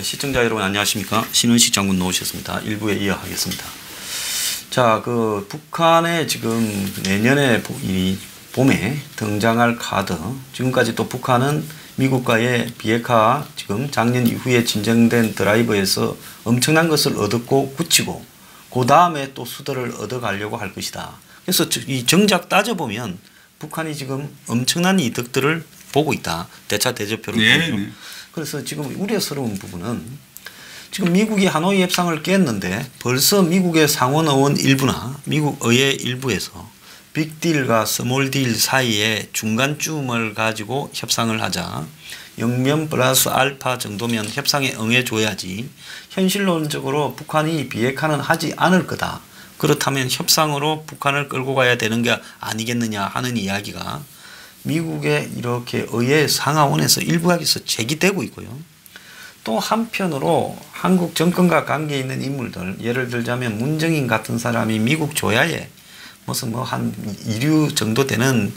시청자 여러분 안녕하십니까. 신은식 장군 나오셨습니다. 1부에 이어가겠습니다. 자, 북한의 지금 내년에 이 봄에 등장할 카드, 지금까지 또 북한은 미국과의 비핵화, 지금 작년 이후에 진정된 드라이브에서 엄청난 것을 얻었고 굳히고 그 다음에 또 수도를 얻어가려고 할 것이다. 그래서 이 정작 따져보면 북한이 지금 엄청난 이득들을 보고 있다. 대차 대조표를 보죠. 네. 그래서 지금 우려스러운 부분은 지금 미국이 하노이 협상을 깼는데 벌써 미국의 상원의원 일부나 미국 의회 일부에서 빅딜과 스몰딜 사이에 중간쯤을 가지고 협상을 하자 영면 플러스 알파 정도면 협상에 응해줘야지 현실론적으로 북한이 비핵화는 하지 않을 거다. 그렇다면 협상으로 북한을 끌고 가야 되는 게 아니겠느냐 하는 이야기가 미국의 이렇게 의회 상하원에서 일부에서 제기되고 있고요. 또 한편으로 한국 정권과 관계 있는 인물들, 예를 들자면 문정인 같은 사람이 미국 조야에 무슨 한 2류 정도 되는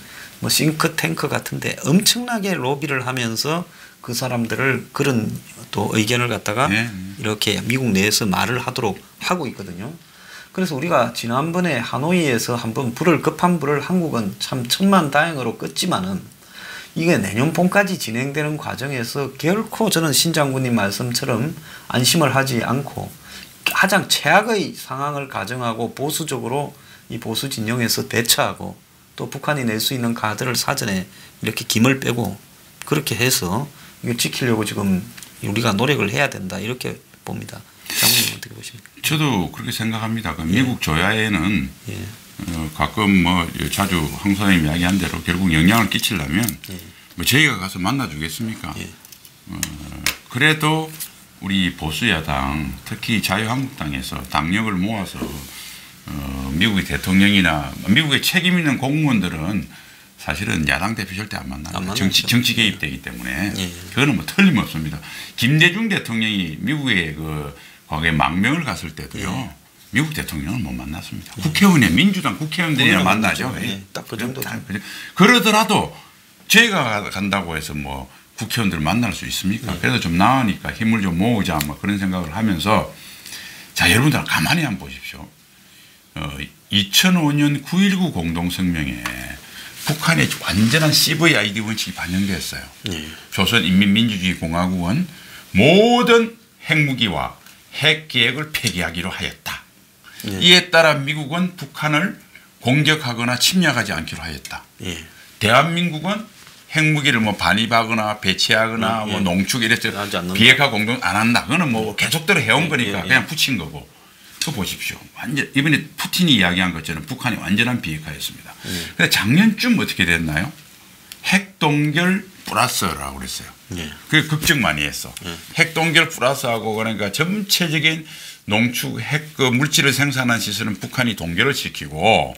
싱크탱크 같은데 엄청나게 로비를 하면서 그 사람들을 그런 또 의견을 갖다가 이렇게 미국 내에서 말을 하도록 하고 있거든요. 그래서 우리가 지난번에 하노이에서 한번 급한 불을 한국은 참 천만다행으로 껐지만은 이게 내년 봄까지 진행되는 과정에서 결코 저는 신 장군님 말씀처럼 안심을 하지 않고 가장 최악의 상황을 가정하고 보수적으로 이 보수 진영에서 대처하고 또 북한이 낼 수 있는 카드를 사전에 이렇게 김을 빼고 그렇게 해서 이거 지키려고 지금 우리가 노력을 해야 된다 이렇게 봅니다. 장군님 어떻게 보십니까? 저도 그렇게 생각합니다. 미국 조야에는 가끔 자주 황 선생님 이야기한 대로 결국 영향을 끼치려면 저희가 가서 만나주겠습니까? 그래도 우리 보수야당 특히 자유한국당에서 당력을 모아서 미국의 대통령이나 미국의 책임 있는 공무원들은 사실은 야당 대표 절대 안 만나요. 정치 개입되기 때문에 그거는 틀림없습니다. 김대중 대통령이 미국의 과거에 망명을 갔을 때도요. 미국 대통령은 못 만났습니다. 국회의원이 민주당 국회의원들이나 만나죠. 딱 그 정도. 그러더라도 저희가 간다고 해서 국회의원들 만날 수 있습니까? 그래서 좀 나으니까 힘을 좀 모으자 그런 생각을 하면서 자 여러분들 가만히 한번 보십시오. 2005년 9.19 공동성명에 북한의 완전한 CVID 원칙이 반영됐어요. 조선인민민주주의공화국은 모든 핵무기와 핵계획을 폐기하기로 하였다. 이에 따라 미국은 북한을 공격하거나 침략하지 않기로 하였다. 대한민국은 핵무기를 반입하거나 배치하거나 농축 이랬죠. 비핵화 공동 안 한다. 그거는 계속대로 해온 거니까 그냥 붙인 거고. 그거 보십시오. 완전 이번에 푸틴이 이야기한 것처럼 북한이 완전한 비핵화였습니다. 그런데 작년쯤 어떻게 됐나요? 핵동결 플러스라고 그랬어요. 그게 걱정 많이 했어. 핵동결 플러스하고 그러니까 전체적인 농축 핵 물질을 생산한 시설은 북한이 동결을 시키고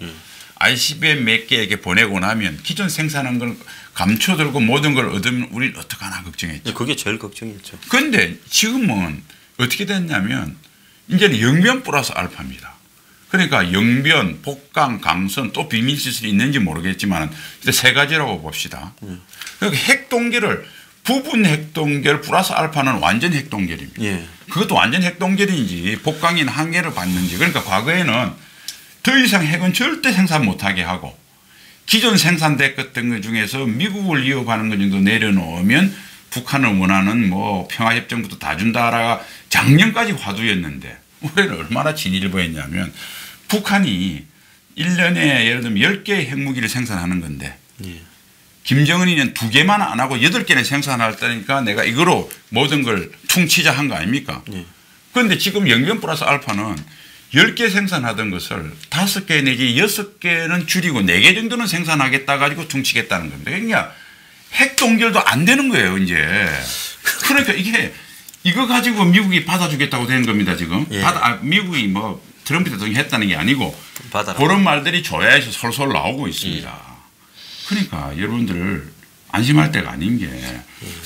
ICBM 몇 개에게 보내고 나면 기존 생산한 걸 감춰들고 모든 걸 얻으면 우리는 어떡하나 걱정했죠. 그게 제일 걱정이었죠. 그런데 지금은 어떻게 됐냐면 이제는 영변 플러스 알파입니다. 그러니까 영변, 복강, 강선 또 비밀시설이 있는지 모르겠지만 세 가지라고 봅시다. 그러니까 핵동결을 부분 핵동결 플러스 알파는 완전 핵동결입니다. 그것도 완전 핵동결인지 복강인 한계를 받는지 그러니까 과거에는 더 이상 핵은 절대 생산 못하게 하고 기존 생산됐던 것 중에서 미국을 위협하는 것 정도 내려놓으면 북한을 원하는 평화협정부터 다 준다라가 작년까지 화두였는데 올해는 얼마나 진일보했냐면 북한이 1년에 예를 들면 10개의 핵무기를 생산하는 건데 김정은이는 2개만 안 하고 8개는 생산할 때니까 내가 이거로 모든 걸 퉁치자 한 거 아닙니까? 그런데 지금 영변 플러스 알파는 10개 생산하던 것을 5개 내지 6개는 줄이고 4개 정도는 생산하겠다 가지고 퉁치겠다는 겁니다. 그러니까 핵 동결도 안 되는 거예요, 이제. 그러니까 이거 가지고 미국이 받아주겠다고 되는 겁니다, 지금. 미국이 트럼프 대통령이 했다는 게 아니고 그런 말들이 조야에서 솔솔 나오고 있습니다. 그러니까 여러분들 안심할 때가 아닌 게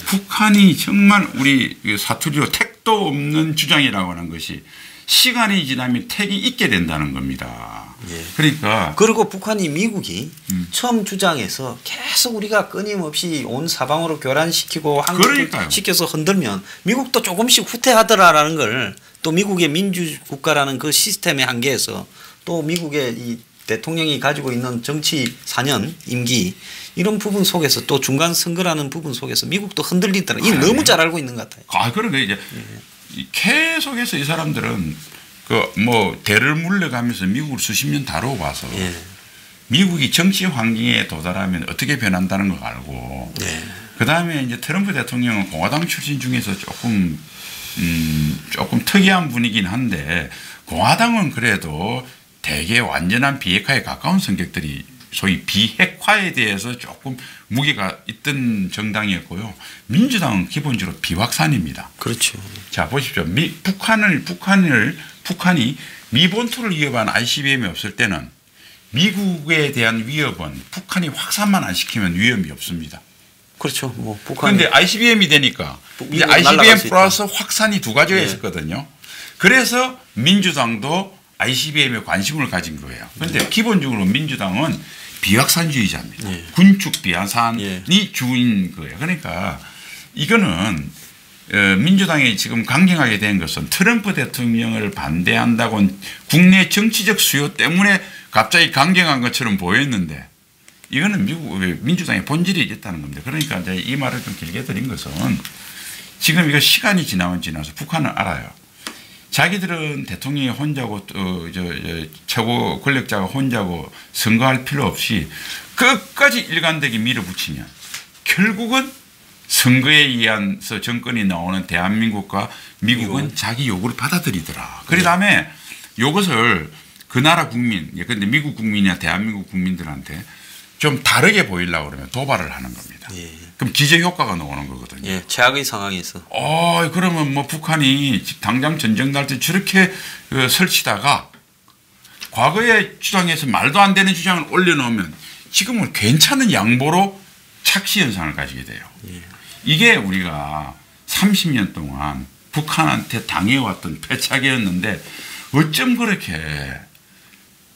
북한이 정말 우리 사투리로 택도 없는 주장이라고 하는 것이 시간이 지나면 택이 있게 된다는 겁니다. 예. 그러니까 그리고 북한이 미국이 처음 주장해서 계속 우리가 끊임없이 온 사방으로 교란시키고 한국을 그러니까요. 시켜서 흔들면 미국도 조금씩 후퇴하더라라는 걸 또 미국의 민주국가라는 그 시스템의 한계에서 또 미국의 이 대통령이 가지고 있는 정치 4년 임기 이런 부분 속에서 또 중간 선거라는 부분 속에서 미국도 흔들리더라. 이 너무 잘 알고 있는 것 같아요. 그러니까 이제 계속해서 이 사람들은 그 뭐 대를 물려가면서 미국을 수십 년 다뤄봐서 예. 미국이 정치 환경에 도달하면 어떻게 변한다는 걸 알고 네. 그다음에 이제 트럼프 대통령은 공화당 출신 중에서 조금 특이한 분이긴 한데 공화당은 그래도 대개 완전한 비핵화에 가까운 성격들이 소위 비핵화에 대해서 조금 무게가 있던 정당이었고요. 민주당은 기본적으로 비확산입니다. 그렇죠. 자 보십시오. 북한이 미본토를 위협한 ICBM이 없을 때는 미국에 대한 위협은 북한이 확산만 안 시키면 위험이 없습니다. 그렇죠. 뭐 북한이 그런데 ICBM이 되니까 이제 날아갈 ICBM 수 플러스 확산이 두 가지가 예. 있었거든요. 그래서 민주당도 ICBM에 관심을 가진 거예요. 그런데 기본적으로 민주당은 비확산주의자입니다. 예. 군축 비확산이 예. 주인 거예요. 그러니까 이거는 민주당이 지금 강경하게 된 것은 트럼프 대통령을 반대한다고 국내 정치적 수요 때문에 갑자기 강경한 것처럼 보였는데 이거는 민주당의 본질이 있다는 겁니다. 그러니까 이제 이 말을 좀 길게 드린 것은 지금 이거 시간이 지나면 지나서 북한은 알아요. 자기들은 대통령이 혼자고 최고 권력자가 혼자고 선거할 필요 없이 끝까지 일관되게 밀어붙이면 결국은 선거에 의해서 정권이 나오는 대한민국과 미국은 자기 요구를 받아들이더라. 그 다음에 이것을 그 나라 국민, 그런데 미국 국민이나 대한민국 국민들한테 좀 다르게 보이려고 그러면 도발을 하는 겁니다. 예. 그럼 기저 효과가 나오는 거거든요. 예. 최악의 상황에서 그러면 뭐 북한이 당장 전쟁 날 때 저렇게 설치다가 과거에 주장해서 말도 안 되는 주장을 올려놓으면 지금은 괜찮은 양보로 착시 현상을 가지게 돼요. 예. 이게 우리가 30년 동안 북한한테 당해왔던 패착이었는데 어쩜 그렇게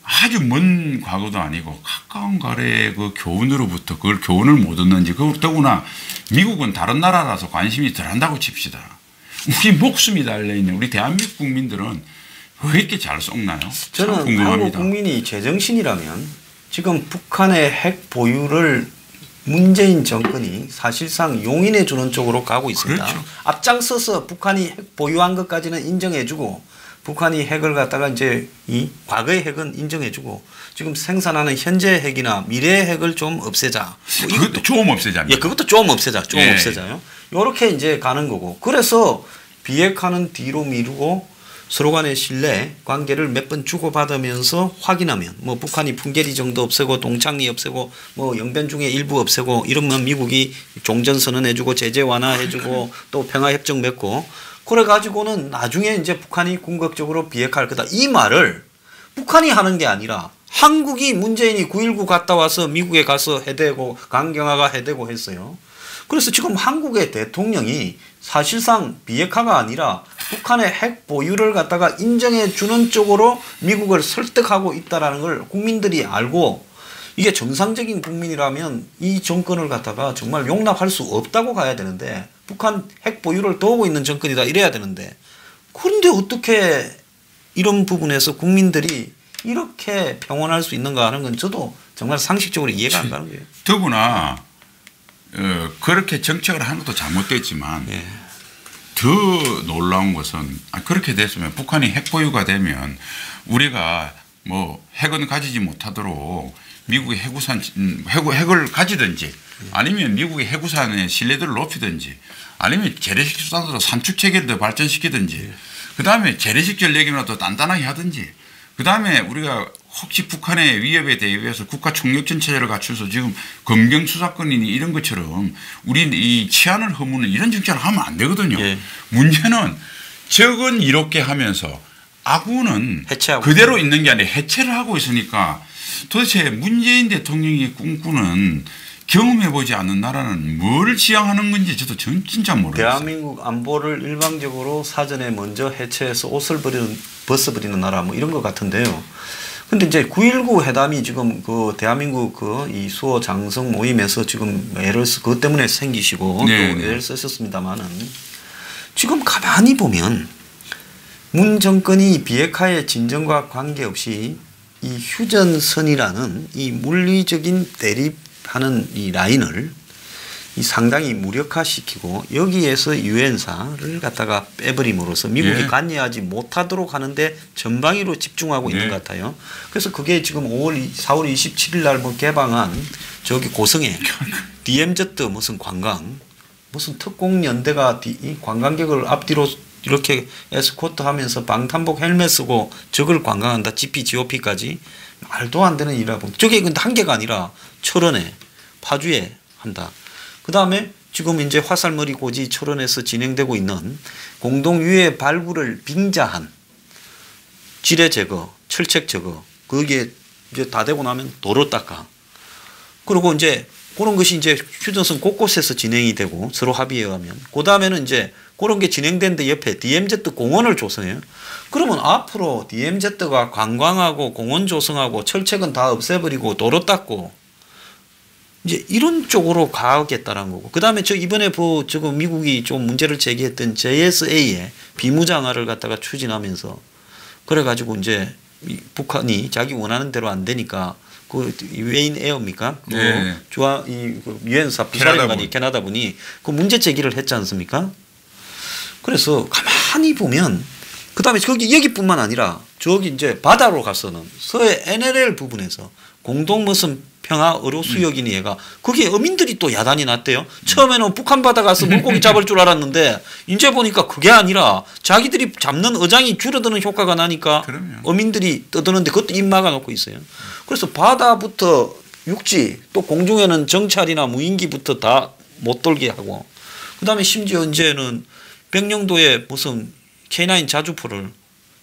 아주 먼 과거도 아니고 가까운 과거의 그 교훈으로부터 그걸 교훈을 못 얻는지 더구나 미국은 다른 나라라서 관심이 덜한다고 칩시다. 우리 목숨이 달려있는 우리 대한민국 국민들은 왜 이렇게 잘 썩나요? 저는 참 궁금합니다. 한국 국민이 제정신이라면 지금 북한의 핵 보유를 문재인 정권이 사실상 용인해 주는 쪽으로 가고 있습니다. 그렇죠. 앞장서서 북한이 핵 보유한 것까지는 인정해주고 북한이 핵을 갖다가 이제 이 과거의 핵은 인정해주고 지금 생산하는 현재 핵이나 미래의 핵을 좀 없애자. 뭐 그것도 좀 없애자. 예, 그것도 좀 없애자. 좀 예. 없애자요. 이렇게 이제 가는 거고. 그래서 비핵화는 뒤로 미루고 서로 간의 신뢰 관계를 몇 번 주고받으면서 확인하면 뭐 북한이 풍계리 정도 없애고 동창리 없애고 뭐 영변 중에 일부 없애고 이러면 미국이 종전선언 해주고 제재 완화해주고 또 평화협정 맺고 그래 가지고는 나중에 이제 북한이 궁극적으로 비핵화할 거다. 이 말을 북한이 하는 게 아니라 한국이 문재인이 9.19 갔다 와서 미국에 가서 해대고 강경화가 해대고 했어요. 그래서 지금 한국의 대통령이 사실상 비핵화가 아니라 북한의 핵 보유를 갖다가 인정해 주는 쪽으로 미국을 설득하고 있다라는 걸 국민들이 알고 이게 정상적인 국민이라면 이 정권을 갖다가 정말 용납할 수 없다고 가야 되는데 북한 핵 보유를 도우고 있는 정권이다 이래야 되는데 그런데 어떻게 이런 부분에서 국민들이 이렇게 평온할 수 있는가 하는 건 저도 정말 상식적으로 이해가 안 가는 거예요. 더구나 그렇게 정책을 하는 것도 잘못됐지만 예. 더 놀라운 것은 그렇게 됐으면 북한이 핵 보유가 되면 우리가 뭐 핵은 가지지 못하도록 미국의 핵을 가지든지 아니면 미국의 핵우산의 신뢰도를 높이든지 아니면 재래식 수단으로 산출 체계를 더 발전시키든지 그다음에 재래식 전략이나 더 단단하게 하든지 그다음에 우리가 혹시 북한의 위협에 대비해서 국가 총력전 체제를 갖춰서 지금 검경 수사권이니 이런 것처럼 우리 이 치안을 허무는 이런 정책을 하면 안 되거든요. 예. 문제는 적은 이렇게 하면서 아군은 해체하고 그대로 있는 게 아니라 해체를 하고 있으니까 도대체 문재인 대통령이 꿈꾸는 경험해보지 않은 나라는 뭘 지향하는 건지 저도 진짜 모르겠어요. 대한민국 안보를 일방적으로 사전에 먼저 해체해서 옷을 벗어버리는 나라 뭐 이런 것 같은데요. 근데 이제 9.19 회담이 지금 그 대한민국 그 이 수호 장성 모임에서 지금 애를 그것 때문에 생기시고 네, 또 네. 애를 쓰셨습니다만은 지금 가만히 보면 문 정권이 비핵화의 진전과 관계없이 이 휴전선이라는 이 물리적인 대립하는 이 라인을 이 상당히 무력화시키고 여기에서 유엔사를 갖다가 빼버림으로써 미국이 예. 관여하지 못하도록 하는데 전방위로 집중하고 있는 예. 것 같아요. 그래서 그게 지금 4월 27일 날 뭐 개방한 저기 고성에 DMZ 무슨 관광 무슨 특공연대가 이 관광객을 앞뒤로 이렇게 에스코트 하면서 방탄복 헬멧 쓰고 적을 관광한다. GP, GOP까지 말도 안 되는 일이라고. 저게 근데 한 개가 아니라 철원에 파주에 한다. 그 다음에 지금 이제 화살머리 고지 철원에서 진행되고 있는 공동유해 발굴을 빙자한 지뢰 제거, 철책 제거, 그게 이제 다 되고 나면 도로 닦아. 그리고 이제 그런 것이 이제 휴전선 곳곳에서 진행이 되고 서로 합의에 의하면 그 다음에는 이제 그런 게 진행되는데 옆에 DMZ 공원을 조성해요. 그러면 앞으로 DMZ가 관광하고 공원 조성하고 철책은 다 없애버리고 도로 닦고 이제 이런 쪽으로 가겠다는 거고. 그 다음에 저 이번에 지금 미국이 좀 문제를 제기했던 JSA의 비무장화를 갖다가 추진하면서 그래가지고 이제 북한이 자기 원하는 대로 안 되니까 그 웨인 에어입니까? 그 네. 유엔사 부사령관이 캐나다 분이 그 문제 제기를 했지 않습니까? 그래서 가만히 보면 그 다음에 여기뿐만 아니라 저기 이제 바다로 가서는 서해 NLL 부분에서 공동 무슨 평화 의료 수역이니 얘가 거기에 어민들이 또 야단이 났대요. 처음에는 북한 바다 가서 물고기 잡을 줄 알았는데 이제 보니까 그게 아니라 자기들이 잡는 어장이 줄어드는 효과가 나니까 그럼요. 어민들이 떠드는데 그것도 입 막아놓고 있어요. 그래서 바다부터 육지 또 공중에는 정찰이나 무인기부터 다 못 돌게 하고 그다음에 심지어 이제는 백령도에 무슨 K9 자주포를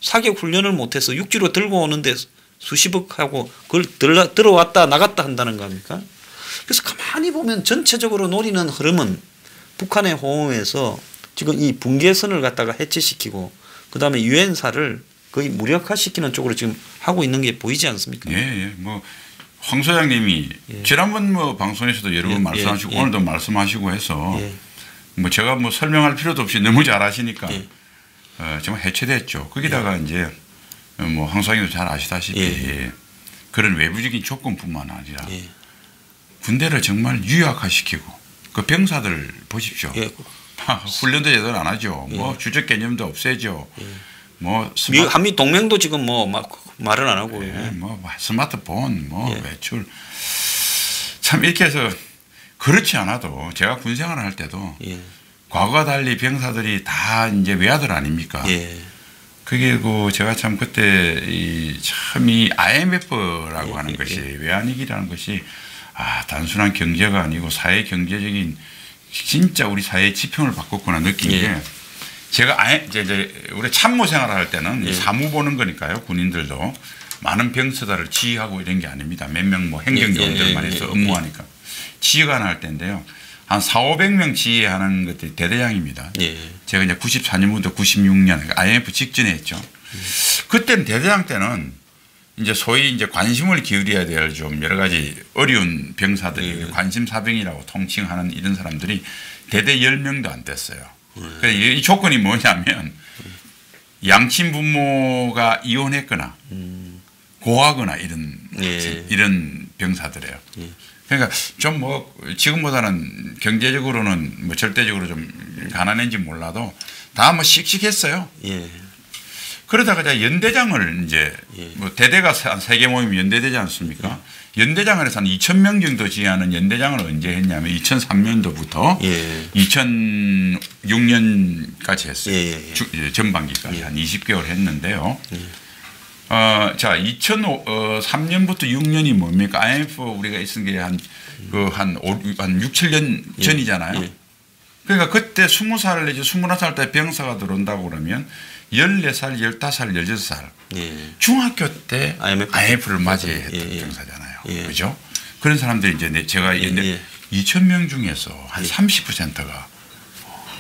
사격 훈련을 못해서 육지로 들고 오는데 수십억 하고 그걸 들어왔다 나갔다 한다는 거 아닙니까? 그래서 가만히 보면 전체적으로 노리는 흐름은 북한의 호응에서 지금 이 분계선을 갖다가 해체시키고 그다음에 유엔사를 거의 무력화시키는 쪽으로 지금 하고 있는 게 보이지 않습니까? 예, 예. 뭐 황 소장님이 지난번 뭐 방송에서도 여러 번 말씀하시고 오늘도 말씀하시고 해서 뭐 제가 뭐 설명할 필요도 없이 너무 잘 아시니까 정말 해체됐죠. 거기다가 이제 뭐 황 소장님도 잘 아시다시피 그런 외부적인 조건뿐만 아니라 군대를 정말 유약화시키고 그 병사들 보십시오. 훈련도 제대로 안 하죠. 뭐 주적 개념도 없애죠. 뭐 한미 동맹도 지금 뭐 막 말은 안 하고 뭐 스마트폰 뭐 외출 참 이렇게 해서 그렇지 않아도 제가 군 생활을 할 때도 과거와 달리 병사들이 다 이제 외아들 아닙니까? 그게 그 제가 참 그때 참 이 IMF라고 하는 것이 외환위기라는 것이 단순한 경제가 아니고 사회 경제적인 진짜 우리 사회의 지평을 바꿨구나 느낀 게 제가 이제 우리 참모 생활을 할 때는 사무 보는 거니까요. 군인들도 많은 병사들을 지휘하고 이런 게 아닙니다. 몇 명 뭐 행정요원들만 해서 업무하니까 지휘관 할 때인데요. 한 4,500명 지휘하는 것들이 대대장입니다. 제가 이제 94년부터 96년 IMF 직전에 했죠. 그때는 대대장 때는 이제 소위 이제 관심을 기울여야 될 좀 여러 가지 어려운 병사들이 관심사병이라고 통칭하는 이런 사람들이 대대 10명도 안 됐어요. 그래서 이 조건이 뭐냐면 양친 부모가 이혼했거나 고하거나 이런 병사들이에요. 그러니까 좀 뭐 지금보다는 경제적으로는 뭐 절대적으로 좀 가난한지 몰라도 다 뭐 씩씩했어요. 그러다가 이제 연대장을 이제 뭐 대대가 한 3개 모이면 연대되지 않습니까? 연대장을 해서 한 2,000명 정도 지휘하는 연대장을 언제 했냐면 2003년도부터 2006년까지 했어요. 전반기까지 한 20개월 했는데요. 자, 2003년부터 6년이 뭡니까? IMF 우리가 있은 게 한 6, 7년 전이잖아요. 그러니까 그때 20살 내지 21살 때 병사가 들어온다고 그러면 14살, 15살, 16살 중학교 때 IMF를 맞이했던 병사잖아요. 그죠? 그런 사람들이 이제 제가 2,000명 중에서 한 30%가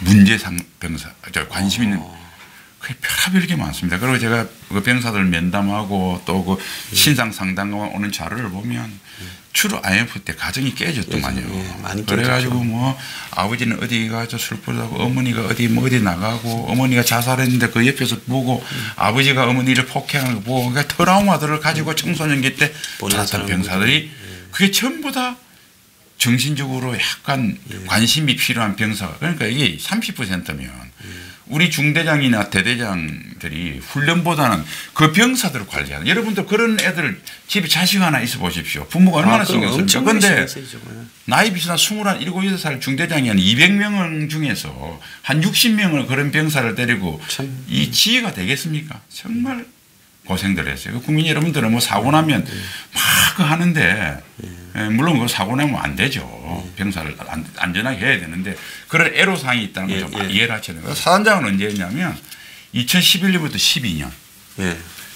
문제상 병사, 관심 있는 그게 별의별 게 많습니다. 그리고 제가 그 병사들 면담하고 또 그 신상 상담원 오는 자료를 보면 주로 IMF 때 가정이 깨졌더만요. 예, 많이 그래가지고 뭐 아버지는 어디 가서 술 뿌리고 어머니가 어디 뭐 어디 나가고 어머니가 자살했는데 그 옆에서 보고 아버지가 어머니를 폭행하는 거 보고 그러니까 트라우마들을 가지고 청소년기 때 자살한 병사들이 그게 전부 다 정신적으로 약간 관심이 필요한 병사가 그러니까 이게 30%면 우리 중대장이나 대대장들이 훈련보다는 그 병사들을 관리하는 여러분들 그런 애들 집에 자식 하나 있어 보십시오. 부모가 얼마나 신경 씁니까? 그런데 나이 비슷한 21, 7살 중대장이 한 200명 중에서 한 60명을 그런 병사를 데리고 이 지혜가 되겠습니까? 정말 고생들 했어요. 국민 여러분들은 뭐 사고 나면 막 그 하는데 물론 그 사고 나면 안 되죠. 병사를 안전하게 해야 되는데 그런 애로사항이 있다는 걸 좀 이해를 하셔야 돼요. 사단장은 언제 했냐면 2011년부터 12년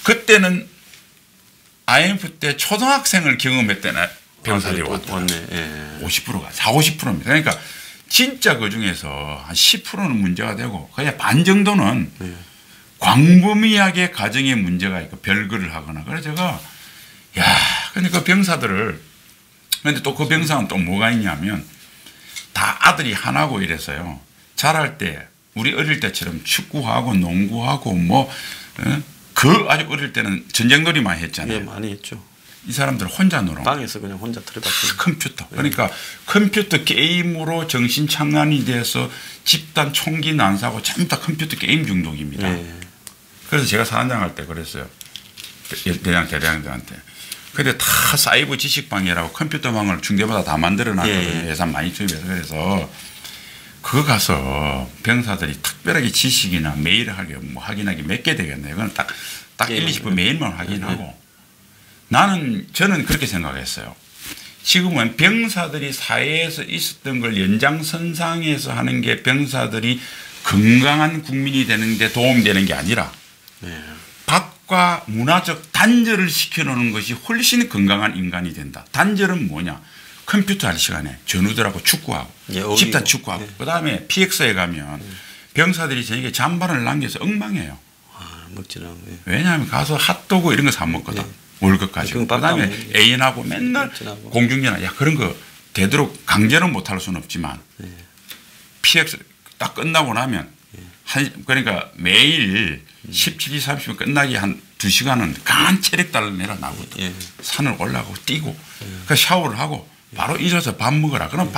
그때는 IMF 때 초등학생을 경험했다는 병사들이 왔더라고요. 50%가 50%입니다. 그러니까 진짜 그중에서 한 10%는 문제가 되고 그냥 반 정도는 광범위하게 가정에 문제가 있고 별거를 하거나 그래서 제가 그러니까 병사들을 그런데 또 그 병사는 또 뭐가 있냐면 다 아들이 하나고 이래서요. 자랄 때 우리 어릴 때처럼 축구하고 농구하고 뭐 그 아주 어릴 때는 전쟁놀이 많이 했잖아요. 네, 많이 했죠. 이 사람들 혼자 놀아. 방에서 그냥 혼자 들어갔어요. 컴퓨터. 그러니까 컴퓨터 게임으로 정신 착란이 돼서 집단 총기 난사고 전부 다 컴퓨터 게임 중독입니다. 그래서 제가 사단장 할 때 그랬어요. 대대장들한테. 근데 다 사이버 지식방이라고 컴퓨터방을 중대마다 다 만들어놨거든요. 예산 많이 투입해서. 그래서 그거 가서 병사들이 특별하게 지식이나 메일을 하게 뭐 확인하기 몇 개 되겠네요. 그건 딱 1, 20분 메일만 확인하고 저는 그렇게 생각했어요. 지금은 병사들이 사회에서 있었던 걸 연장선상에서 하는 게 병사들이 건강한 국민이 되는 데 도움이 되는 게 아니라 밖과 문화적 단절을 시켜놓는 것이 훨씬 건강한 인간이 된다. 단절은 뭐냐. 컴퓨터 할 시간에 전우들하고 축구하고 집단 축구하고 그다음에 PX에 가면 병사들이 저녁에 잠바를 남겨서 엉망해요. 먹지는 왜냐하면 가서 핫도그 이런 거 사 먹거든. 월급 가지고. 그다음에 애인하고 맨날 공중전화 그런 거 되도록 강제는 못할 수는 없지만 PX 딱 끝나고 나면 그러니까 매일 17시 30분 끝나기 한 2시간은 강한 체력 달내라 나거든. 산을 올라가고 뛰고 그 샤워를 하고 바로 일어서 밥 먹어라. 그럼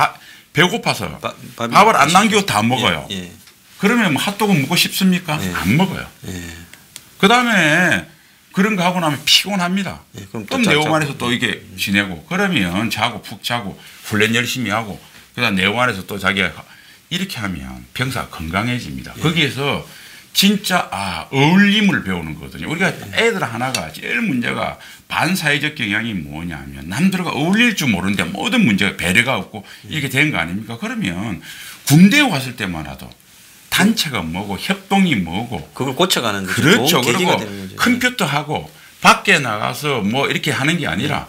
배고파서 밥을 안 남기고 다 먹어요. 그러면 뭐 핫도그 먹고 싶습니까? 안 먹어요. 그 다음에 그런 거 하고 나면 피곤합니다. 또 네오만에서 또 이게 지내고 그러면 자고 푹 자고 훈련 열심히 하고 그다음 네오만에서 또 자기가 이렇게 하면 병사가 건강해집니다. 거기에서 진짜 어울림을 배우는 거거든요. 우리가 애들 하나가 제일 문제가 반사회적 경향이 뭐냐면 남들과 어울릴 줄 모르는데 모든 문제가 배려가 없고 이렇게 된 거 아닙니까? 그러면 군대에 왔을 때만 해도 단체가 뭐고 협동이 뭐고 그걸 고쳐가는 거죠. 그렇죠. 그리고 컴퓨터하고 밖에 나가서 뭐 이렇게 하는 게 아니라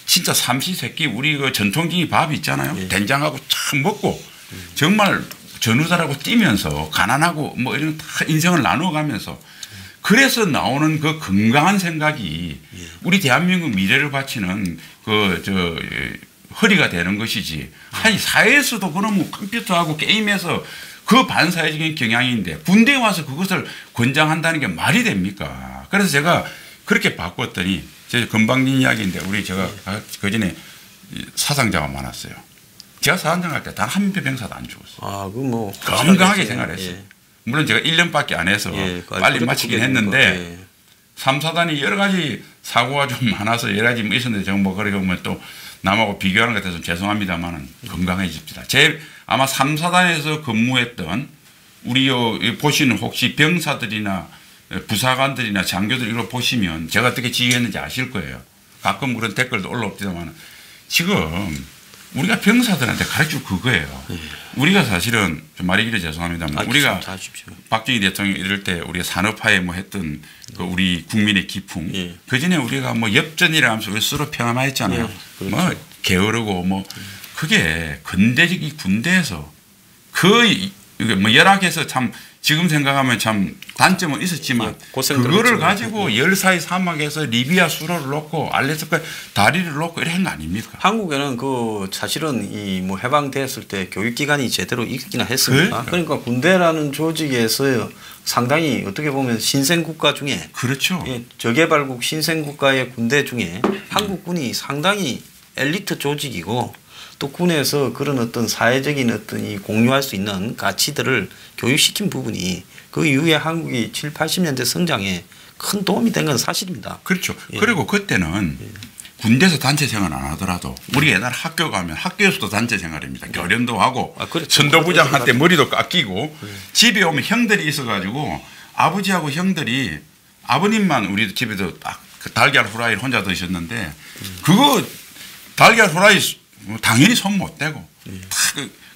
진짜 삼시세끼 우리 그 전통적인 밥 있잖아요. 된장하고 참 먹고 정말 전우들하고 뛰면서 가난하고 뭐 이런 다 인생을 나눠가면서 그래서 나오는 그 건강한 생각이 우리 대한민국 미래를 바치는 허리가 되는 것이지. 아니 사회에서도 그러면 컴퓨터하고 게임에서 그 반사회적인 경향인데 군대에 와서 그것을 권장한다는 게 말이 됩니까? 그래서 제가 그렇게 바꿨더니 제 금방 이야기인데 우리 제가 그전에 사상자가 많았어요. 제가 사단장 할 때 단 한 병사도 안 죽었어요. 뭐 건강하게 생활했어요. 물론 제가 1년밖에 안 해서 빨리 마치긴 했는데 3사단이 여러 가지 사고가 좀 많아서 여러 가지 뭐 있었는데 제가 뭐 그렇게 보면 또 남하고 비교하는 것 같아서 죄송합니다만은 건강해집시다. 아마 3사단에서 근무했던 우리 보시는 혹시 병사들이나 부사관들이나 장교들 이걸 보시면 제가 어떻게 지휘했는지 아실 거예요. 가끔 그런 댓글도 올라옵니다만 지금 우리가 병사들한테 가르칠 그거예요. 우리가 사실은 좀 말이 길어 죄송합니다만 우리가 박정희 대통령 이럴 때 우리가 산업화에 뭐 했던 그 우리 국민의 기풍 그 전에 우리가 뭐 엽전이라 하면서 우리 서로 평화했잖아요. 그렇죠. 뭐 게으르고 뭐 그게 근대적인 군대에서 뭐 열악해서 참 지금 생각하면 참 단점은 있었지만 그거를 가지고 열사의 사막에서 리비아 수로를 놓고 알래스카 다리를 놓고 이런 거 아닙니까? 한국에는 그 사실은 이 뭐 해방됐을 때 교육기관이 제대로 있기나 했습니다. 그러니까 군대라는 조직에서 상당히 어떻게 보면 신생국가 중에 그렇죠. 예, 저개발국 신생국가의 군대 중에 한국군이 상당히 엘리트 조직이고 또 군에서 그런 어떤 사회적인 어떤 이 공유할 수 있는 가치들을 교육시킨 부분이 그 이후에 한국이 7, 80년대 성장에 큰 도움이 된 건 사실입니다. 그렇죠. 예. 그리고 그때는 군대에서 단체 생활 안 하더라도 우리 옛날 학교 가면 학교에서도 단체 생활입니다. 교련도 하고 그렇죠. 선도부장한테 머리도 깎이고 집에 오면 형들이 있어가지고 아버지하고 형들이 아버님만 우리 집에도 딱 그 달걀 후라이를 혼자 드셨는데 그거 달걀 후라이 당연히 손 못 대고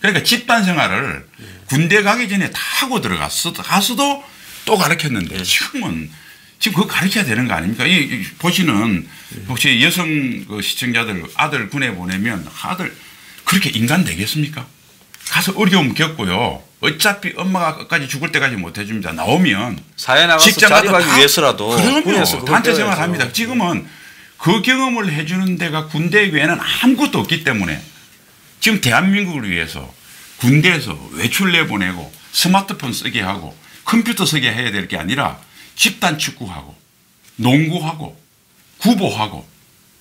그러니까 집단 생활을 군대 가기 전에 다 하고 가서도 또 가르쳤는데 지금은 지금 그거 가르쳐야 되는 거 아닙니까? 이 보시는 혹시 여성 그 시청자들 아들 군에 보내면 아들 그렇게 인간 되겠습니까? 가서 어려움 겪고요. 어차피 엄마가 끝까지 죽을 때까지 못 해줍니다. 나오면 사회 나가서 자립하기 위해서라도 그럼요. 단체 생활합니다. 지금은 그 경험을 해주는 데가 군대 외에는 아무것도 없기 때문에 지금 대한민국을 위해서 군대에서 외출 내보내고 스마트폰 쓰게 하고 컴퓨터 쓰게 해야 될 게 아니라 집단 축구하고 농구하고 구보하고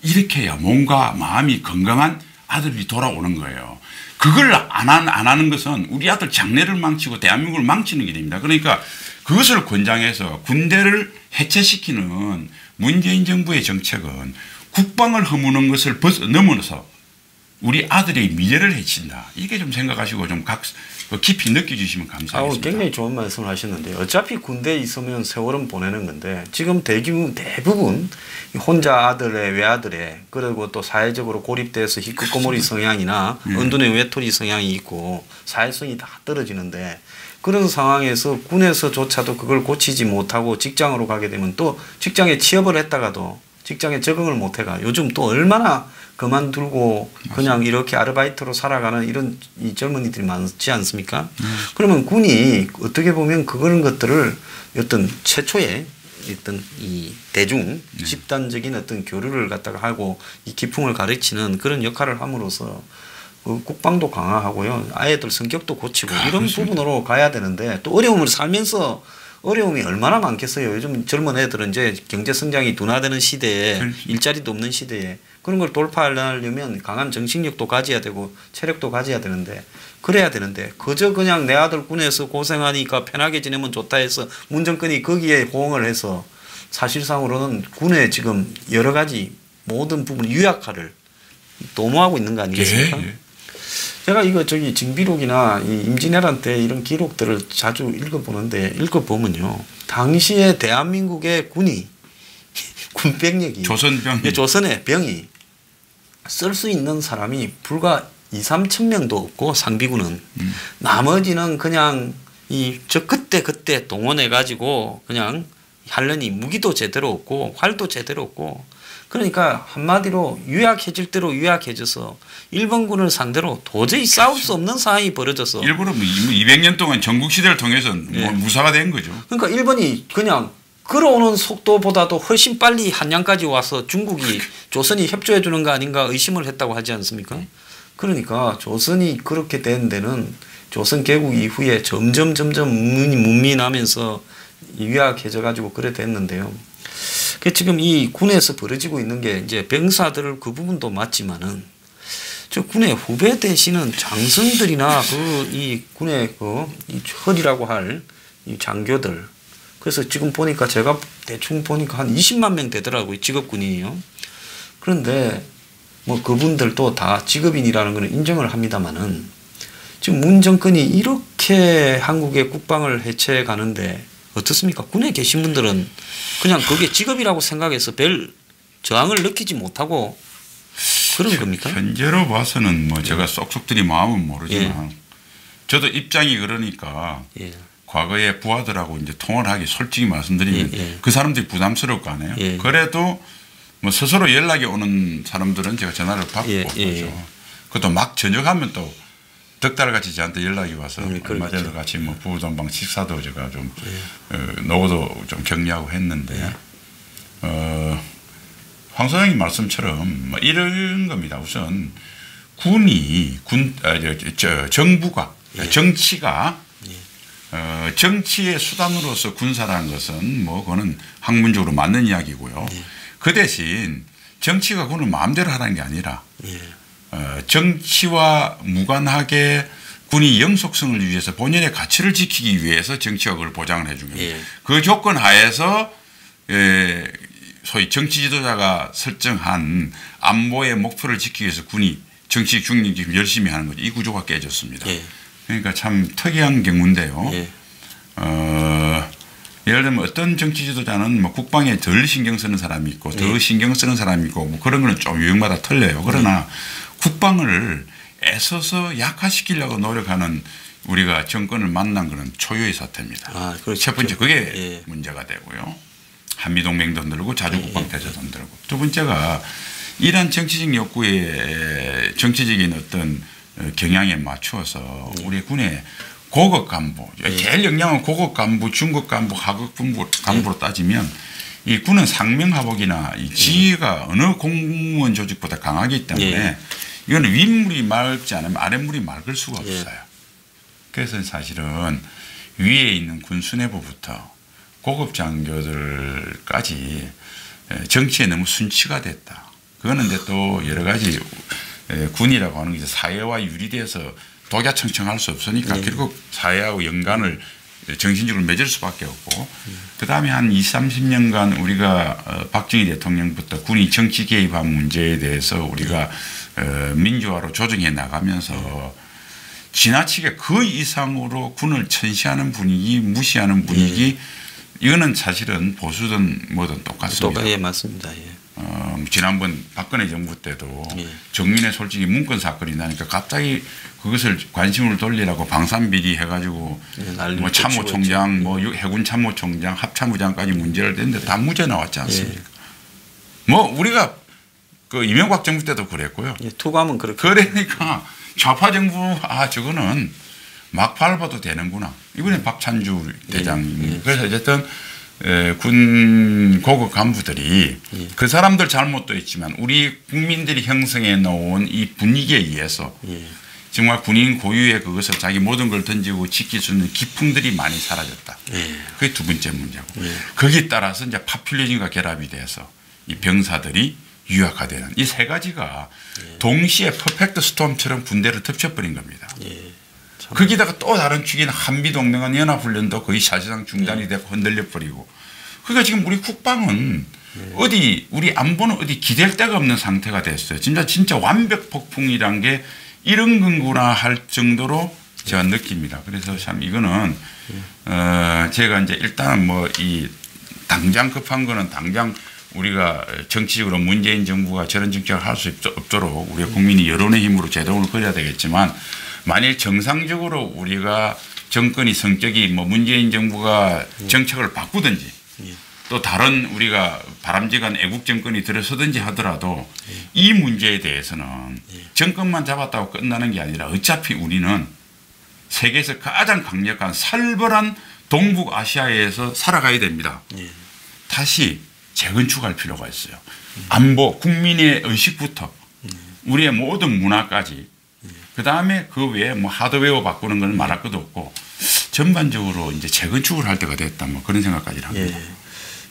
이렇게 해야 몸과 마음이 건강한 아들이 돌아오는 거예요. 그걸 안 하는 것은 우리 아들 장래를 망치고 대한민국을 망치는 길입니다. 그러니까 그것을 권장해서 군대를 해체시키는 문재인 정부의 정책은 국방을 허무는 것을 넘어서 우리 아들의 미래를 해친다. 이게 좀 생각하시고 좀 깊이 느껴주시면 감사하겠습니다. 굉장히 좋은 말씀을 하셨는데 어차피 군대에 있으면 세월은 보내는 건데 지금 대부분 혼자 아들의 외아들의 그리고 또 사회적으로 고립돼서 희끄꼬머리 성향이나 은둔의 외톨이 성향이 있고 사회성이 다 떨어지는데 그런 상황에서 군에서조차도 그걸 고치지 못하고 직장으로 가게 되면 또 직장에 취업을 했다가도 직장에 적응을 못해가 요즘 또 얼마나 그만두고 그냥 이렇게 아르바이트로 살아가는 이런 이 젊은이들이 많지 않습니까? 그러면 군이 어떻게 보면 그런 것들을 어떤 최초의 어떤 이 대중 집단적인 어떤 교류를 갖다가 하고 이 기풍을 가르치는 그런 역할을 함으로써 국방도 강화하고요. 아이들 성격도 고치고 이런 부분으로 가야 되는데 또 어려움을 살면서 어려움이 얼마나 많겠어요. 요즘 젊은 애들은 이제 경제 성장이 둔화되는 시대에 일자리도 없는 시대에 그런 걸 돌파하려면 강한 정신력도 가져야 되고 체력도 가져야 되는데 그래야 되는데 그저 그냥 내 아들 군에서 고생하니까 편하게 지내면 좋다 해서 문정권이 거기에 호응을 해서 사실상으로는 군의 지금 여러 가지 모든 부분 유약화를 도모하고 있는 거 아니겠습니까? 예, 예. 제가 이거 징비록이나 이 임진왜란 때 이런 기록들을 자주 읽어보면요. 당시에 대한민국의 군이 군병력이 조선의 병이 쓸 수 있는 사람이 불과 2, 3천 명도 없고 상비군은 나머지는 그냥 저 그때 동원해 가지고 그냥 하려니 무기도 제대로 없고 활도 제대로 없고 그러니까 한마디로 유약해질 대로 유약해져서 일본군을 상대로 도저히 싸울 수 없는 상황이 벌어져서 일본은 200년 동안 전국시대를 통해서 무사가 된 거죠. 그러니까 일본이 그냥 걸어오는 속도보다도 훨씬 빨리 한양까지 와서 중국이 조선이 협조해 주는 거 아닌가 의심을 했다고 하지 않습니까? 그러니까 조선이 그렇게 된 데는 조선 개국 이후에 점점 문민하면서 유약해져 가지고 그래 됐는데요. 지금 이 군에서 벌어지고 있는 게 이제 병사들을 그 부분도 맞지만은 저 군의 후배 되시는 장성들이나 이 군의 이 허리라고 할 이 장교들 그래서 지금 보니까 제가 대충 보니까 한 20만 명 되더라고요. 직업군인이요. 그런데 뭐 그분들도 다 직업인이라는 걸 인정을 합니다만은 지금 문 정권이 이렇게 한국의 국방을 해체해 가는데 어떻습니까? 군에 계신 분들은 그냥 그게 직업이라고 생각해서 별 저항을 느끼지 못하고 그런 겁니까? 현재로 봐서는 뭐 제가 쏙쏙 들이 마음은 모르지만 저도 입장이 그러니까 과거에 부하들하고 이제 통화를 하기 솔직히 말씀드리면 그 사람들이 부담스러울 거 아니에요. 그래도 뭐 스스로 연락이 오는 사람들은 제가 전화를 받고 그렇죠. 그것도 막 전역하면 또 덕 달같이 저한테 연락이 와서 얼마 전에 그렇죠. 같이 뭐 부부동반 식사도 제가 좀 노고도 좀 격려하고 했는데 황 소장님 말씀처럼 뭐 이런 겁니다. 우선 정부가 정치가 정치의 수단으로서 군사라는 것은 뭐 그거는 학문적으로 맞는 이야기고요. 그 대신 정치가 군을 마음대로 하라는 게 아니라 정치와 무관하게 군이 영속성을 위해서 본연의 가치를 지키기 위해서 정치가 그걸 보장을 해 준 겁니다. 그 조건 하에서 소위 정치 지도자가 설정한 안보의 목표를 지키기 위해서 군이 정치 중립 열심히 하는 거죠. 이 구조가 깨졌습니다. 그러니까 참 특이한 경우인데요. 예를 들면 어떤 정치 지도자는 뭐 국방에 덜 신경 쓰는 사람이 있고 더 신경 쓰는 사람이 있고 뭐 그런 거는 좀 유형마다 틀려요. 그러나 국방을 애써서 약화시키려고 노력하는 우리가 정권을 만난 것은 초유의 사태입니다. 그렇죠. 첫 번째 그게 문제가 되고요. 한미동맹도 흔들고 자주국방태세도 흔들고. 두 번째가 이러한 정치적 욕구에 정치적인 어떤 경향에 맞추어서 우리 군의 고급 간부, 제일 역량은 고급 간부, 중급 간부, 하급 간부로 따지면 이 군은 상명하복이나 이 지위가 어느 공무원 조직보다 강하기 때문에 이거는 윗물이 맑지 않으면 아랫물이 맑을 수가 없어요. 그래서 사실은 위에 있는 군 수뇌부부터 고급 장교들까지 정치에 너무 순치가 됐다. 그거는 근데 또 여러 가지 군이라고 하는 게 사회와 유리돼서 독야청청할 수 없으니까 결국 사회하고 연관을 정신적으로 맺을 수밖에 없고 그다음에 한 20, 30년간 우리가 박정희 대통령부터 군이 정치 개입한 문제에 대해서 우리가 민주화로 조정해 나가면서 지나치게 그 이상으로 군을 천시하는 분위기, 무시하는 분위기 이거는 사실은 보수든 뭐든 똑같습니다. 예, 맞습니다. 지난번 박근혜 정부 때도 정윤회 솔직히 문건 사건이 나니까 갑자기 그것을 관심을 돌리라고 방산비리 해가지고 뭐 참모총장, 뭐 해군 참모총장, 합참부장까지 문제를 냈는데 다 무죄 나왔지 않습니까? 뭐 우리가 그 이명박 정부 때도 그랬고요. 투감은 그렇게. 그러니까 좌파 정부 저거는 막 밟아도 되는구나. 이번에 박찬주 대장님. 그래서 어쨌든 군 고급 간부들이 그 사람들 잘못도 있지만 우리 국민들이 형성해 놓은 이 분위기에 의해서 정말 군인 고유의 그것을 자기 모든 걸 던지고 지킬 수 있는 기풍들이 많이 사라졌다. 그게 두 번째 문제고. 거기에 따라서 이제 파퓰리즘과 결합이 돼서 이 병사들이 유약화되는 이 세 가지가 동시에 퍼펙트 스톰처럼 군대를 덮쳐버린 겁니다. 거기다가 또 다른 축인 한미동맹한 연합훈련도 거의 사실상 중단이 되고 흔들려버리고 그러니까 지금 우리 국방은 어디 우리 안보는 어디 기댈 데가 없는 상태가 됐어요. 진짜 완벽 폭풍이란 게 이런 건구나 할 정도로 제가 느낍니다. 그래서 참 이거는 제가 이제 일단은 뭐 이 당장 급한 거는 당장 우리가 정치적으로 문재인 정부가 저런 정책을 할 수 없도록 우리 국민이 여론의 힘으로 제동을 걸어야 되겠지만 만일 정상적으로 우리가 정권이 성격이 뭐 문재인 정부가 정책을 바꾸든지 또 다른 우리가 바람직한 애국 정권이 들어서든지 하더라도 이 문제에 대해서는 정권만 잡았다고 끝나는 게 아니라 어차피 우리는 세계에서 가장 강력한 살벌한 동북아시아에서 살아가야 됩니다. 다시 재건축할 필요가 있어요. 안보, 국민의 의식부터 우리의 모든 문화까지 그다음에 그 외에 뭐 하드웨어 바꾸는 건 말할 것도 없고 전반적으로 이제 재건축을 할 때가 됐다 뭐 그런 생각까지 합니다.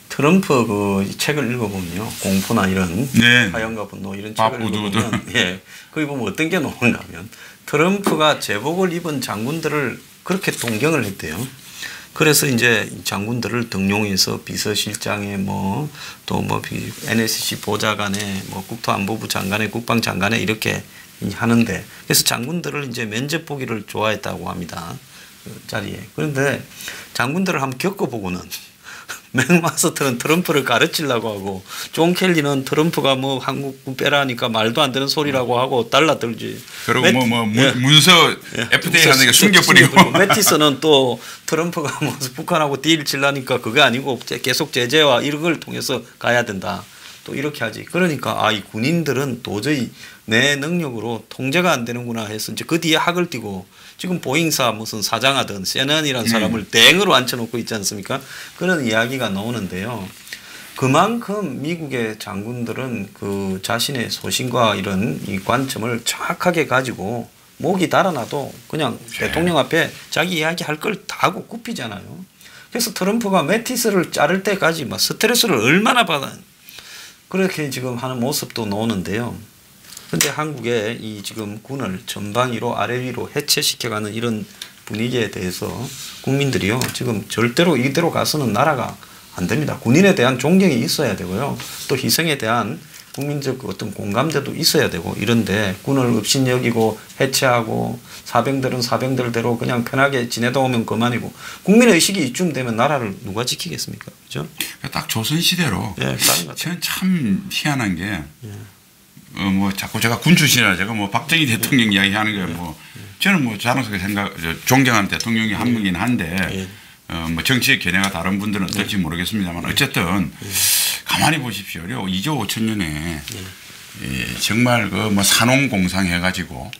트럼프 그 책을 읽어보면요. 공포나 이런 화염과 분노 이런 책을 읽어보면 거기 보면 어떤 게 나오는가 하면 트럼프가 제복을 입은 장군들을 그렇게 동경을 했대요. 그래서 이제 장군들을 등용해서 비서실장에 뭐 또 뭐 NSC 보좌관에 뭐 국토안보부 장관에 국방장관에 이렇게 하는데 그래서 장군들을 이제 면접 보기를 좋아했다고 합니다. 그 자리에. 그런데 장군들을 한번 겪어보고는 맥마스터는 트럼프를 가르치려고 하고 존 켈리는 트럼프가 뭐 한국군 빼라니까 말도 안 되는 소리라고 하고 달라들지. 그리고 문서 FDA 하는 게 숨겨버리고. 매티스는 또 트럼프가 뭐 북한하고 딜 칠라니까 그게 아니고 계속 제재와 이런 걸 통해서 가야 된다. 또 이렇게 하지. 그러니까 이 군인들은 도저히 내 능력으로 통제가 안 되는구나 해서 이제 그 뒤에 학을 띄고 지금 보잉사 무슨 사장하던 세넌이라는 사람을 대행으로 앉혀놓고 있지 않습니까? 그런 이야기가 나오는데요. 그만큼 미국의 장군들은 그 자신의 소신과 이런 이 관점을 정확하게 가지고 목이 달아나도 그냥 대통령 앞에 자기 이야기 할 걸 다 하고 굽히잖아요. 그래서 트럼프가 매티스를 자를 때까지 막 스트레스를 얼마나 받아 그렇게 지금 하는 모습도 나오는데요. 근데 한국의 이 지금 군을 전방위로 아래 위로 해체시켜가는 이런 분위기에 대해서 국민들이요 지금 절대로 이대로 가서는 나라가 안 됩니다. 군인에 대한 존경이 있어야 되고요. 또 희생에 대한 국민적 어떤 공감대도 있어야 되고 이런데 군을 업신여기고 해체하고 사병들은 사병들대로 그냥 편하게 지내다 오면 그만이고 국민의식이 이쯤 되면 나라를 누가 지키겠습니까? 그죠? 딱 조선시대로 저는 참 희한한 게 뭐 자꾸 제가 군 출신이라 제가 뭐 박정희 대통령 이야기 하는 게 뭐 저는 뭐 자랑스럽게 존경하는 대통령이 한 분이긴 한데 뭐 정치의 견해가 다른 분들은 어떨지 모르겠습니다만 어쨌든 가만히 보십시오. 2조 5천년에 정말 그 뭐 산업공상 해가지고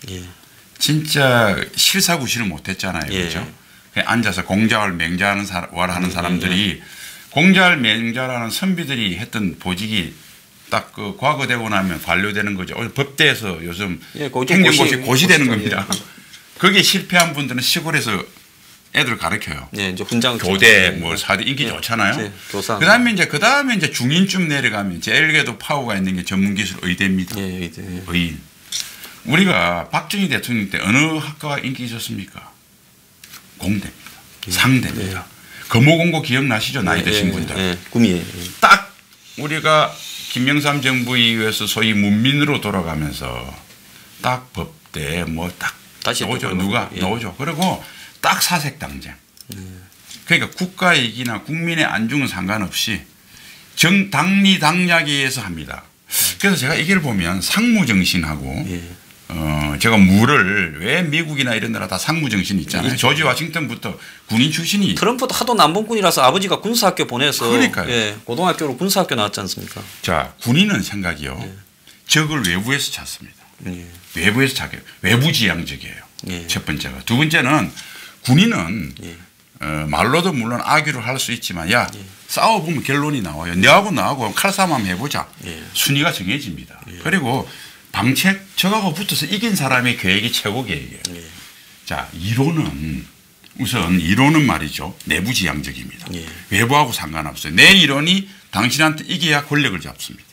진짜 실사구실을 못했잖아요. 그렇죠? 앉아서 공자월 맹자하는 하는 사람들이 공자월 맹자라는 선비들이 했던 보직이 딱 그 과거되고 나면 관료되는 거죠. 법대에서 요즘 행정고시 고시되는 겁니다. 거기에 실패한 분들은 시골에서 애들 가르쳐요. 이제 훈장 교대 뭐 사대 인기 좋잖아요. 그다음에 이제 중인쯤 내려가면 제일게도 파워가 있는 게 전문기술 의대입니다. 의인. 우리가 박정희 대통령 때 어느 학과가 인기 있었습니까? 공대입니다. 상대입니다. 금호공고 기억나시죠? 나이 드신 분들. 꿈이에요. 딱 우리가 김영삼 정부에 의해서 소위 문민으로 돌아가면서 딱 법대 뭐 딱 나오죠. 누가 나오죠. 그리고 딱 사색당쟁. 그러니까 국가이익이나 국민의 안중은 상관없이 당리당략에 의해서 합니다. 그래서 제가 이걸 보면 상무정신하고 제가 물을 왜 미국이나 이런 나라 다 상무정신이 있잖아요. 조지 워싱턴부터 군인 출신이. 트럼프도 하도 남봉꾼이라서 아버지가 군사학교 보내서 그러니까요. 고등학교로 군사학교 나왔지 않습니까? 자, 군인은 생각이요. 적을 외부에서 찾습니다. 외부에서 찾아요. 외부지향적이에요. 첫 번째가. 두 번째는 군인은 말로도 물론 악유를 할 수 있지만 싸워보면 결론이 나와요. 너하고 나하고 칼싸움 한번 해보자. 순위가 정해집니다. 그리고 방책 적하고 붙어서 이긴 사람의 계획이 최고 계획이에요. 자, 이론은 말이죠. 내부지향적입니다. 외부하고 상관없어요. 내 이론이 당신한테 이겨야 권력을 잡습니다.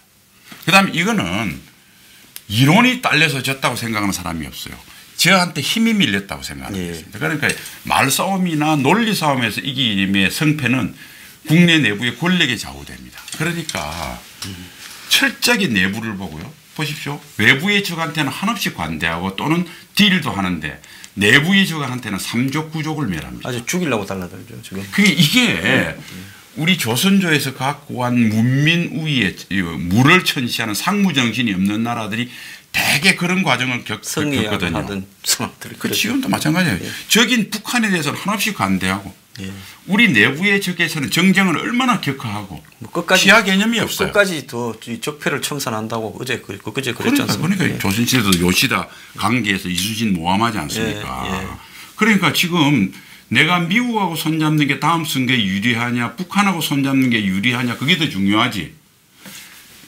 그 다음에 이거는 이론이 딸려서 졌다고 생각하는 사람이 없어요. 저한테 힘이 밀렸다고 생각하는 것입니다. 그러니까 말싸움이나 논리싸움에서 이김의 성패는 국내 내부의 권력에 좌우됩니다. 그러니까 철저하게 내부를 보고요. 보십시오. 외부의 적한테는 한없이 관대하고 또는 딜도 하는데 내부의 적한테는 3족 9족을 멸합니다. 아주 죽이려고 달라들죠. 지금. 이게 우리 조선조에서 갖고 온 문민 우위에 물을 천시하는 상무정신이 없는 나라들이 대개 그런 과정을 겪거든요. 지금도 마찬가지예요. 적인 북한에 대해서는 한없이 관대하고 우리 내부의 적에서는 정쟁을 얼마나 격하하고 시야 개념이 없어요. 끝까지 더 적폐를 청산한다고 그제 그랬지 않습니까? 그러니까 조선시대도 요시다 관계에서 이순신 모함하지 않습니까? 그러니까 지금 내가 미국하고 손잡는 게 다음 선거에 유리하냐 북한하고 손잡는 게 유리하냐 그게 더 중요하지.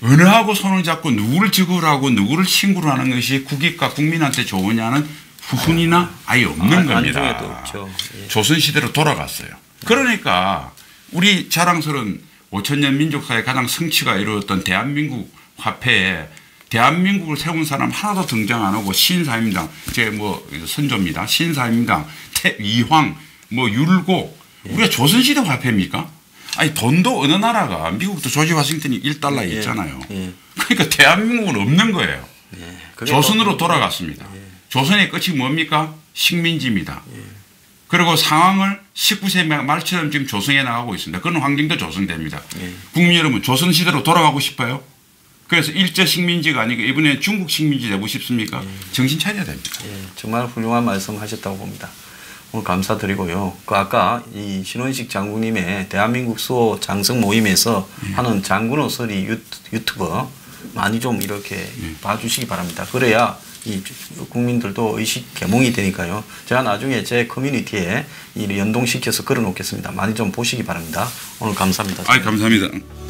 어느하고 손을 잡고 누구를 직후로 하고 누구를 친구로 하는 것이 국익과 국민한테 좋으냐는 후훈이나 아예 없는 겁니다. 조선시대로 돌아갔어요. 그러니까 우리 자랑스러운 5천년 민족사의 가장 성취가 이루어졌던 대한민국 화폐에 대한민국을 세운 사람 하나도 등장 안 하고 신사임당 제 뭐 선조입니다. 신사임당 이황 뭐 율곡 우리가 조선시대 화폐입니까? 아니 돈도 어느 나라가 미국도 조지 워싱턴이 1달러 있잖아요. 그러니까 대한민국은 없는 거예요. 조선으로 돌아갔습니다. 조선의 끝이 뭡니까? 식민지입니다. 그리고 상황을 19세 말처럼 지금 조성해 나가고 있습니다. 그런 환경도 조성됩니다. 국민 여러분 조선시대로 돌아가고 싶어요? 그래서 일제 식민지가 아니고 이번에 중국 식민지 되고 싶습니까? 정신 차려야 됩니다. 정말 훌륭한 말씀 하셨다고 봅니다. 오늘 감사드리고요. 그 아까 이 신원식 장군님의 대한민국 수호 장성 모임에서 하는 장군호 서리 유튜버 많이 좀 이렇게 봐주시기 바랍니다. 그래야 이 국민들도 의식 계몽이 되니까요. 제가 나중에 제 커뮤니티에 이 연동시켜서 걸어놓겠습니다. 많이 좀 보시기 바랍니다. 오늘 감사합니다. 감사합니다.